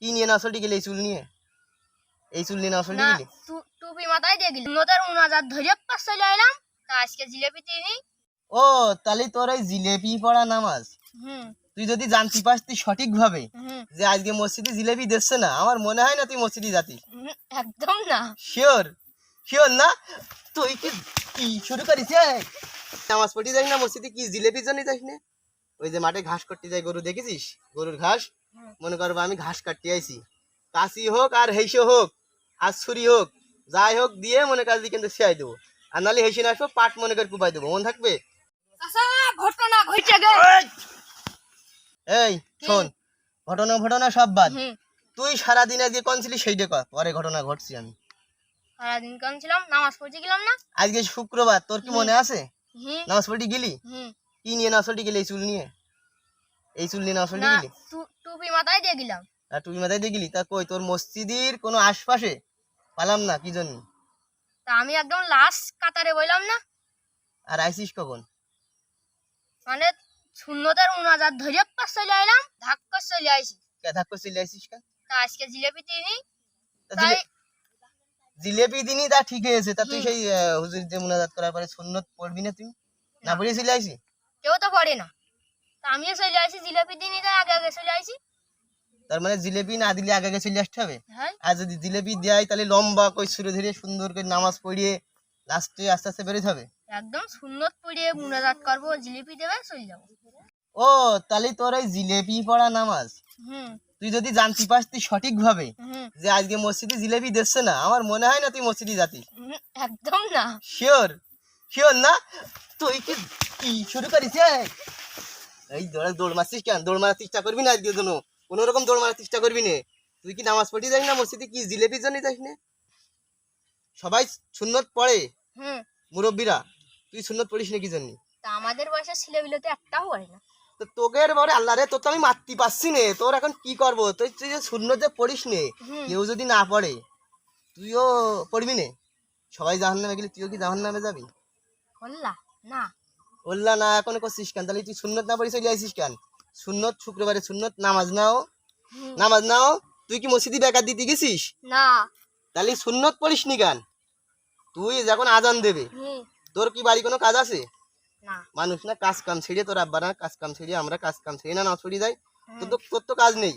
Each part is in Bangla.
কি নিয়ে নসলটি গেলে? এই চুল নিয়ে, এই চুল নিয়ে নসলটি না গেলে? টুপি মাথায় দিয়ে গেলি নতার ৯৯ ধরে পাস চলে আইলাম। তা আজকে জিলেপি দিইনি। ও তাহলে তোর ওই জিলেপি পড়া নামাজ। হুম তুই যদি জানতে পারতি সঠিক ভাবে হুম যে আজকে মসজিদে জিলেপি দিচ্ছে না, আমার মনে হয় না তুই মসজিদে যাতিস। হুম, একদম না। শিওর? শিওর না? তুই কি কি শুরু করিস? নামাজ পড়তে যাই না মসজিদে, কি জিলেপির জন্য যাস না? ওই যে মাঠে ঘাস কাটতে যাই, গরু দেখেছিস? গরুর ঘাস, মনে করবো আমি ঘাস কাটতে আইছি, কাশি হোক আর হেসে হোক আর ছুরি হোক যাই হোক দিয়ে মনে কাজ কিন্তু শেয়াই দেবো, আর নাহলে হেসে না আসবো পাট মনে করে কুপাই দেবো, মন থাকবে? আচ্ছা ঘটনা ঘটছে গে। এই শোন, ঘটনা ঘটনা সব বাদ, হুম তুই সারাদিন আজকে কোন ছিলি সেইটা কর, পরে ঘটনা ঘটছি আমি। সারাদিন কাম ছিলাম, নামাজ পড়তে গেলাম না। আজকে শুক্রবার, তোর কি মনে আছে? হুম নামাজ পড়তে গেলি? হুম কি নিয়ে নসলটি গেলি? এই চুল নিয়ে, এই চুল নিয়ে নসলটি না গেলি? টুপি মাথায় দিয়ে গেলাম। আর তুই মাথায় দিয়ে গেলি? তা কই তোর মসজিদের কোনো আশপাশে পালাম না, কি জন্য? তা আমি একদম লাস্ট কাতারে বইলাম না। আর আইসিস কখন? মানে শূন্যতার ৯৯ ধরে পাস চলে আইলাম, ধাক করে চলে আইছি। ধাক করে চলে আইসিস কেন? তা আজকে জিলেপি দিইনি। তা তাই জিলেপি দিনই তা ঠিক হয়েছে, তা তুই হুম, সেই হুজুর যে মুনাজাত করার পরে সুন্নত পড়বি না? তুই না পড়ে চলে আইসি? কেউ তো পড়ে না। তা আমিও চলে আইছি জিলেপি দিইনি, তাই আগে আগে চলে আইছি। তার মানে জিলেপি না দিলে আগে আগে চলে আসতে হবে? হ্যাঁ আর যদি জিলেপি দেয় তাহলে লম্বা কই সুরে ধরে সুন্দর করে নামাজ পড়িয়ে লাস্টে আস্তে আস্তে বেরোতে হবে? একদম সুন্নত পড়িয়ে মুনাজাত করবো, জিলিপি দেবে, চলে যাবো। ও তাহলে তোর ওই জিলেপি পড়া নামাজ। হুম তুই যদি জানতে পারতি সঠিক ভাবে হুম যে আজকে মসজিদে জিলেপি দিচ্ছে না, আমার মনে হয় না তুই মসজিদে যাতিস। হুম, একদম না। শিওর? শিওর না? তুই কি কি শুরু করিস? এই দৌড় মারছিস কেন? দৌড় মারার চেষ্টা করবি না আজকে জন্য, কোনো রকম দৌড় মারার চেষ্টা করবি না। তুই কি নামাজ পড়তে যাস না মসজিদে, কি জিলেপির জন্য যাস না? সবাই সুন্নত পড়ে, হুম মুরব্বীরা, তুই সুন্নত পড়িস না কি জন্য? তা আমাদের বয়সের ছেলেগুলো তো একটাও পড়ে না। তো তোকের বলে আল্লাহ রে, তোর তো আমি মারতে পারছি নে, তোর এখন কি করবো? তুই তুই যে সুন্নত যে পড়িস নে, হুম কেউ যদি না পড়ে তুইও পড়বি নে? সবাই জাহান্নামে গেলে তুইও কি জাহান্নামে যাবি? বললা না। বললা না এখন করছিস কেন? তাহলে তুই সুন্নত না পড়ে চলে আসিস কেন? সুন্নত শুক্রবারে সুন্নত, নামাজ নাও, হুম, নামাজ নাও। তুই কি মসজিদে বেকার দিতে গেছিস? না। তাহলে সুন্নত পড়িস নি কেন? তুই যখন আজান দেবে, হুম তোর কি বাড়ি কোনো কাজ আছে? না। মানুষ না কাজ কাম ছেড়ে, তোর আব্বা না কাজ কাম ছেড়ে, আমরা কাজ কাম ছেড়ে না না ছড়িয়ে যাই। হুম তোর তো কাজ নেই।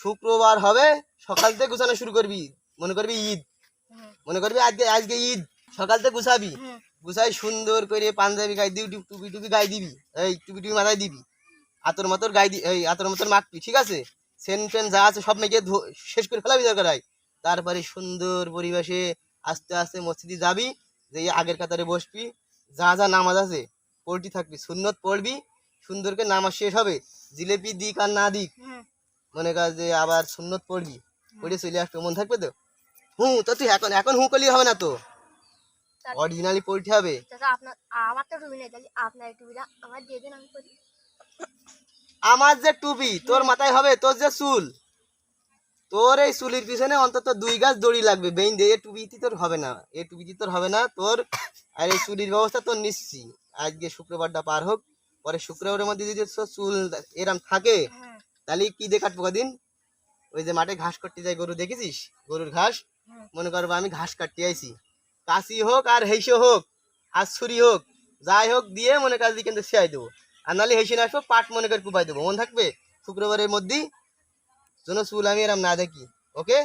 শুক্রবার হবে, সকাল থেকে গুছানো শুরু করবি, মনে করবি ঈদ, হুম মনে করবি আজকে আজকে ঈদ, সকাল থেকে গুছাবি, হুম গুছাই সুন্দর করে পাঞ্জাবি গায়ে দিবি, টুপি টুপি গায়ে দিবি, এই টুপি টুপি মাথায় দিবি, আতর মাতর গায়ে এই আতর মাতর মাখবি, ঠিক আছে? সেন টেন যা আছে সব মেখে শেষ করে ফেলাবি দরকার। তারপরে সুন্দর পরিবেশে আস্তে আস্তে মসজিদে যাবি, যে আগের কাতারে বসবি, যা যা নামাজ আছে পড়তে থাকবি, সুন্নত পড়বি, সুন্দর করে নামাজ শেষ হবে, জিলেপি দিক আর না দিক হুম মনে কর যে আবার সুন্নত পড়বি, পড়ে চলে আসবে, মন থাকবে তো? হুঁ তো তুই এখন এখন হুঁ করলেই হবে না তো, অরিজিনালি পড়তে হবে। চাচা আপনার, আমার তো টুপি নেই, তাহলে আপনার টুপিটা আমার দিয়ে দিন, আমি করি। আমার যে টুপি তোর মাথায় হবে, তোর যে চুল, তোর এই চুলির পিছনে অন্তত 2 গাছ দড়ি লাগবে বেইন দিয়ে, এ টুপিতে তোর হবে না, এ টুপিতে তোর হবে না তোর। আর এই চুলির ব্যবস্থা তোর নিচ্ছি, আজকে শুক্রবারটা পার হোক, পরে শুক্রবারের মধ্যে যদি তোর চুল এরম থাকে হুম তাহলে কি দিয়ে কাটবো কদিন? ওই যে মাঠে ঘাস কাটতে যাই, গরু দেখেছিস? গরুর ঘাস, হুম মনে করবো আমি ঘাস কাটতে আইছি, কাশি হোক আর হেসে হোক আর ছুরি হোক যাই হোক দিয়ে মনে কাজ দিয়ে কিন্তু শেয়াই দেবো, আর নাহলে হেসে না আসবো পাট মনে করে কুপাই দেবো, মন থাকবে? শুক্রবারের মধ্যেই যেন চুল আমি এরম না দেখি, ওকে?